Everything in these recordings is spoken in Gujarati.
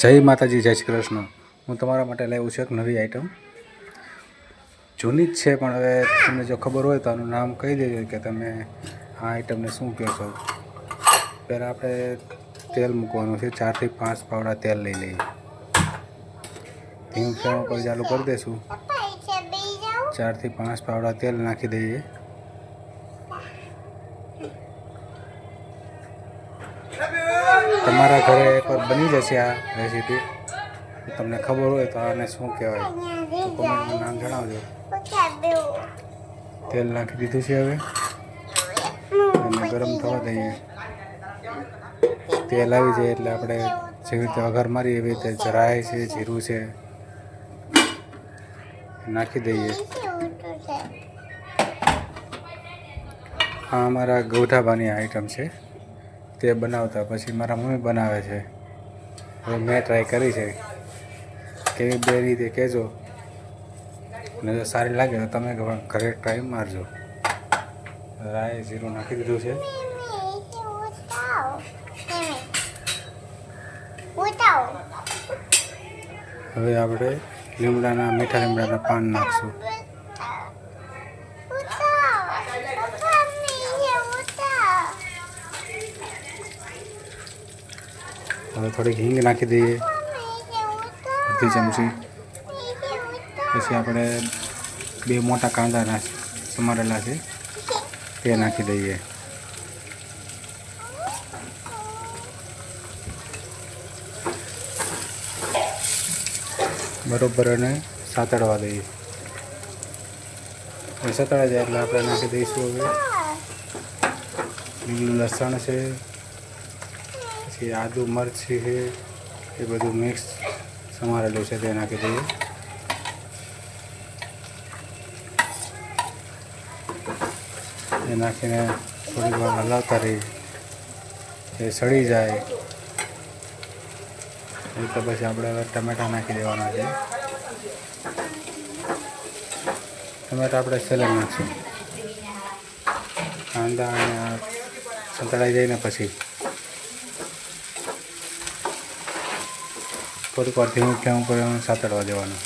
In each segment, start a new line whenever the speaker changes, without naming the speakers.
જય માતાજી, જય શ્રી કૃષ્ણ। હું તમારા માટે લાવ્યો છું એક નવી આઈટમ। જૂની જ છે પણ હવે તમને જો ખબર હોય તો આનું નામ કહી દેજો કે તમે આ આઈટમને શું કહો છો। પહેલાં આપણે તેલ મૂકવાનું છે, 4 થી 5 પાવડા તેલ લઈ લઈએ। ધીમ ફ્લેમ ઉપર ચાલુ કરી દઈશું। 4 થી 5 પાવડા તેલ નાખી દઈએ। તમારા ઘરે એકવાર બની જશે આ રેસીપી। તમને ખબર હોય તો આને શું કહેવાય તો કોમેન્ટમાં નામ જણાવજો। તેલ નાખી દીધું છે, હવે એને ગરમ થવા દઈએ। તેલ આવી જાય એટલે આપણે જેવી રીતે વઘાર મારીએ એવી રીતે રાઈ છે, જીરું છે નાખી દઈએ। આ અમારા ગૌઠાબાની આઈટમ છે, તે બનાવતા પછી મારા મમ્મી બનાવે છે। હવે મેં ટ્રાય કરી છે, કેવી બે રીતે કહેજો, અને જો સારી લાગે તો તમે ઘરે ટ્રાય મારજો। રાઈ જીરું નાખી દીધું છે। હવે આપણે મીઠા લીમડાના પાન નાખશું। હવે થોડીક હિંગ નાખી દઈએ, અડધી ચમચી। પછી આપણે 2 મોટા કાંદા સમારેલા છે તે નાખી દઈએ। બરોબર અને સાતળવા દઈએ। સતળાઈ જાય એટલે આપણે નાખી દઈશું હવે લીલું લસણ છે, પછી આદુ મરચી છે, એ બધું મિક્સ સમારેલું છે તે નાખી દઈએ। એ નાખીને થોડીક વાર હલાવતા રહીએ, એ સળી જાય એ તો પછી આપણે હવે ટમેટાં નાખી દેવાના છે। ટમેટાં આપણે સેલેડ નાખીશું। કાંદા અને સંતળાઈ જાય ને પછી થોડીક વાર ધીમું ફ્લેમ ઉપર સાતળવા દેવાનું।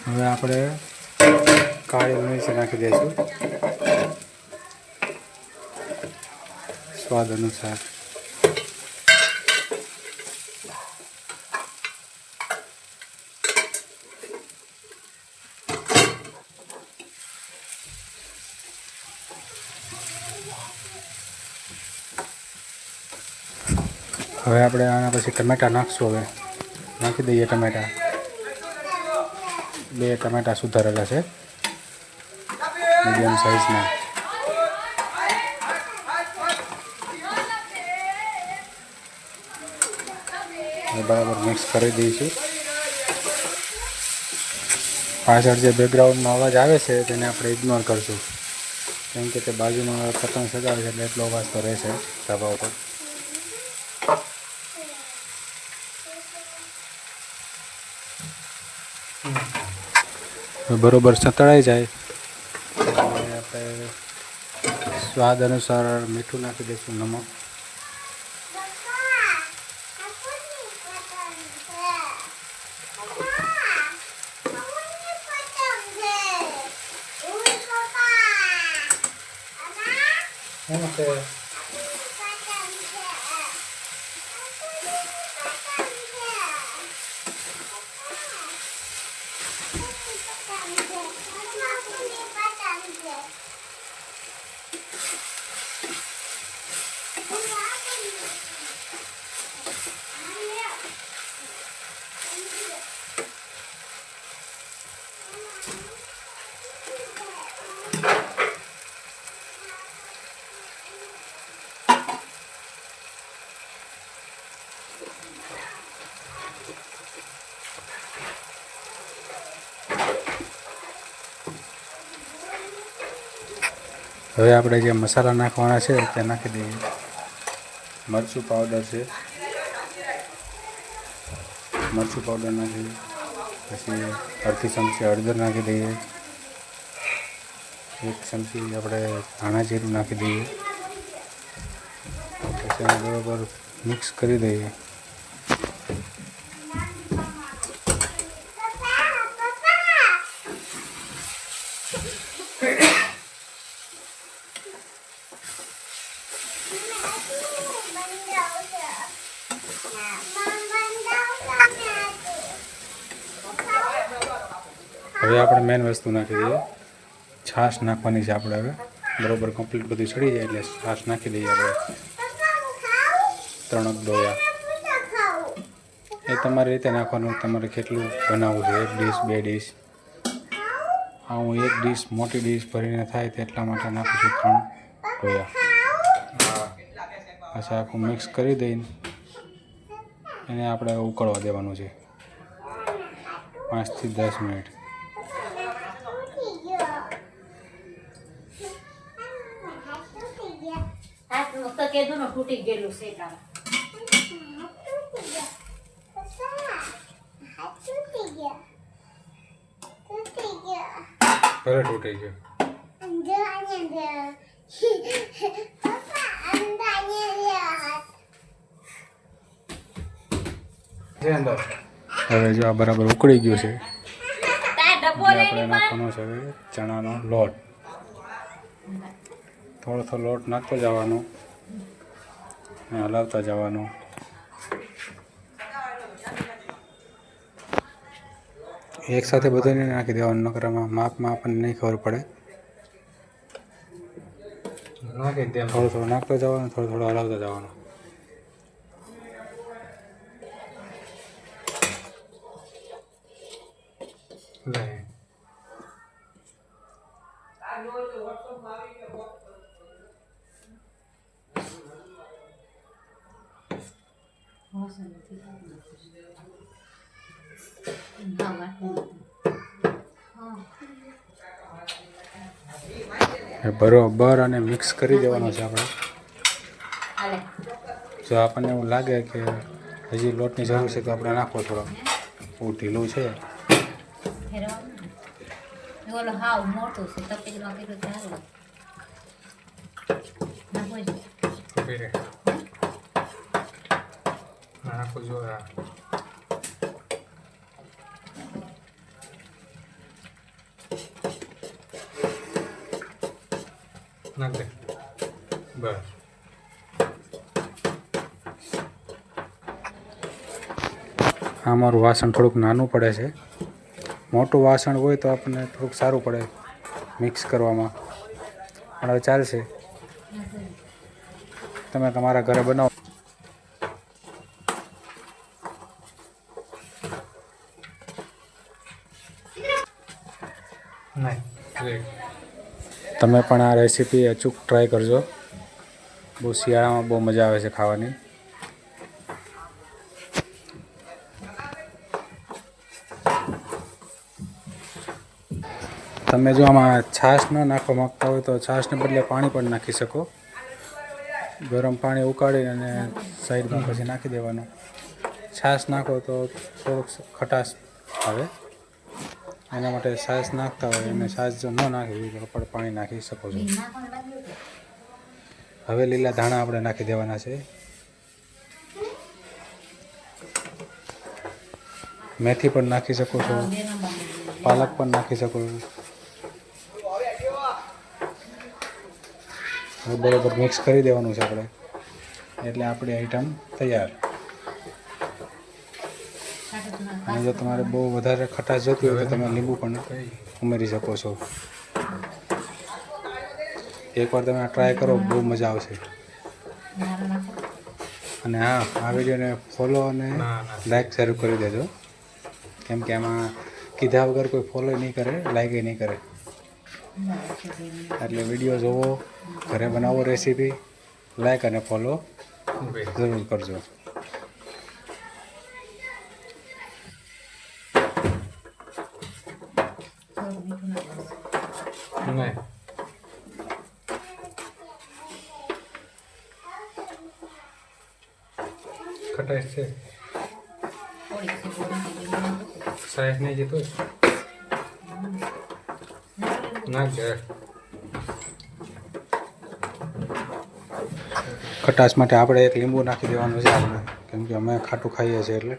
હવે આપણે કાળી મિર્ચ નાખી દઈશું સ્વાદ અનુસાર। હવે આપણે આના પછી ટમેટાં નાખશું। હવે નાખી દઈએ ટમેટાં। 2 ટમેટાં સુધારેલા છે, મીડિયમ સાઇઝના। બરાબર મિક્સ કરી દઈશું। પાછળ જે બેકગ્રાઉન્ડમાં અવાજ આવે છે તેને આપણે ઇગ્નોર કરશું, કેમ કે તે બાજુમાં પતંગ સગાવે છે એટલે એટલો અવાજ તો રહેશે ધાબા ઉપર। બરોબર સતળાઈ જાય આપણે સ્વાદ અનુસાર મીઠું નાખી દઈશું, નમક। હવે આપણે જે મસાલા નાખવાના છે તે નાખી દઈએ। મરચું પાવડર છે, મરચું પાવડર નાખીએ। પછી અડધી ચમચી હળદર નાખી દઈએ, 1 ચમચી આપણે ધાણા જીરું નાખી દઈએ, પછી એને બરાબર મિક્સ કરી દઈએ. હવે આપણે મેન વસ્તુ નાખી દઈએ, છાશ નાખવાની છે આપણે. હવે બરાબર કમ્પ્લીટ બધું ચડી જાય એટલે છાશ નાખી દઈએ આપણે 3 ડોયા. એ તમારી રીતે નાખવાનું, તમારે કેટલું બનાવવું છે, 1 ડીશ 2 ડીશ. હા, હું 1 ડીશ મોટી ડીશ ભરીને થાય તેટલા માટે નાખું છું 3 ડોયા. પછી આખું મિક્સ કરી દઈને એને આપણે ઉકળવા દેવાનું છે 5 થી 10 મિનિટ.
તૂટી ગયેલું છે
ભલે તૂટી ગયો. હવે જો આ બરાબર ઉકળી ગયું છે, આપણે નાખવાનો છે હવે ચણાનો લોટ. થોડો થોડો લોટ નાખતો જવાનો અને હલાવતા જવાનું. એકસાથે બધાને નાખી દેવાનું, નકર આમાં માપમાં આપણને નહીં ખબર પડે. થોડું થોડું નાખતો જવાનું, થોડું થોડું હલાવતા જવાનું. બરોબર અને મિક્સ કરી દેવાનો છે આપણે. જો આપણને એવું લાગે કે હજી લોટની જરૂર છે તો આપણે નાખો થોડો, બહુ ઢીલું છે. નાખો જો નાખ દે બસ. આ મારું વાસણ થોડુંક નાનું પડે છે, મોટું વાસણ હોય તો આપણને થોડુંક સારું પડે મિક્સ કરવામાં, પણ હવે ચાલશે. તમે તમારા ઘરે બનાવો. તમે પણ આ રેસીપી અચૂક ટ્રાય કરજો. બહુ શિયાળામાં બહુ મજા આવે છે ખાવાની. તમે જો આમાં છાશ ન નાખવા માગતા હોય તો છાશને બદલે પાણી પણ નાખી શકો. ગરમ પાણી ઉકાળીને અને સાઈડમાં પછી નાખી દેવાનું. છાશ નાખો તો થોડુંક ખટાશ આવે, એના માટે છાશ નાખતા હોય અને છાશ જો ન નાખી તો પણ પાણી નાખી શકો છો. હવે લીલા ધાણા આપણે નાખી દેવાના છે. મેથી પણ નાખી શકો છો, પાલક પણ નાખી શકો છો. હવે બરાબર મિક્સ કરી દેવાનું છે આપણે, એટલે આપણી આઈટમ તૈયાર. અને જો તમારે બહુ વધારે ખટાશ જોતી હોય તો તમે લીંબુ પણ ઉમેરી શકો છો. એકવાર તમે ટ્રાય કરો, બહુ મજા આવશે. અને હા, આ વિડીયોને ફોલો અને લાઈક શેર કરી દેજો, કેમ કે આમાં કીધા વગર કોઈ ફોલો નહીં કરે, લાઈક નહીં કરે. એટલે વિડીયો જોવો, ઘરે બનાવો રેસીપી, લાઈક અને ફોલો જરૂર કરજો. ખટાશ છે, સાહેબ નહીં જતો નાખ દે. ખટાશ માટે આપણે એક લીંબુ નાખી દેવાનું છે આપણે, કેમ કે અમે ખાટું ખાઈએ છીએ એટલે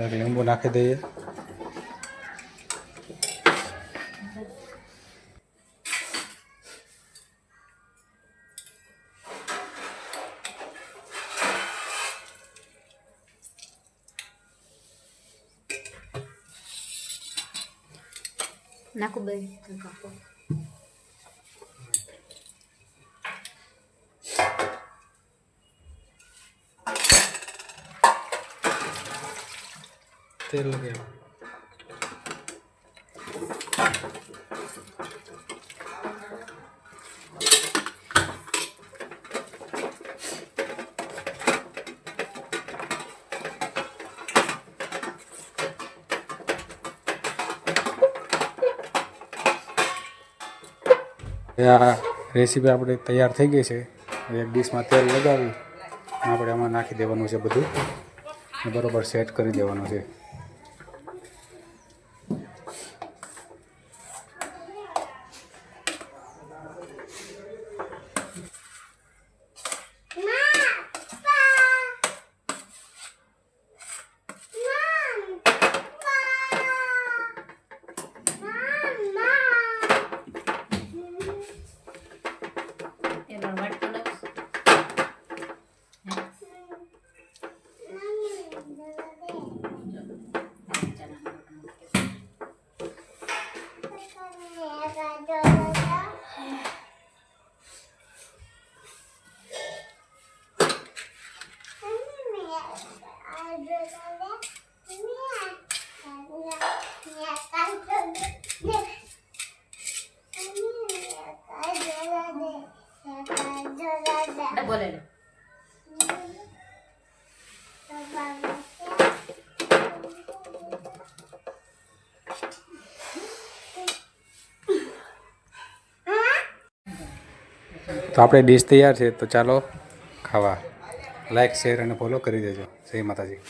એક લીંબુ નાખી દઈએ.
નાખું બેન નાખો.
તેલ લગાવ્યું. આ રેસીપી આપણી તૈયાર થઈ ગઈ છે. એક ડીશમાં તેલ લગાવી આપણે આમાં નાખી દેવાનું છે બધું, બરોબર સેટ કરી દેવાનું છે.
એમાં વાટકો લાવો. બોલે લો.
તો આપણે ડીશ તૈયાર છે, તો ચાલો ખાવા. લાઈક શેર અને ફોલો કરી દેજો. જય માતાજી.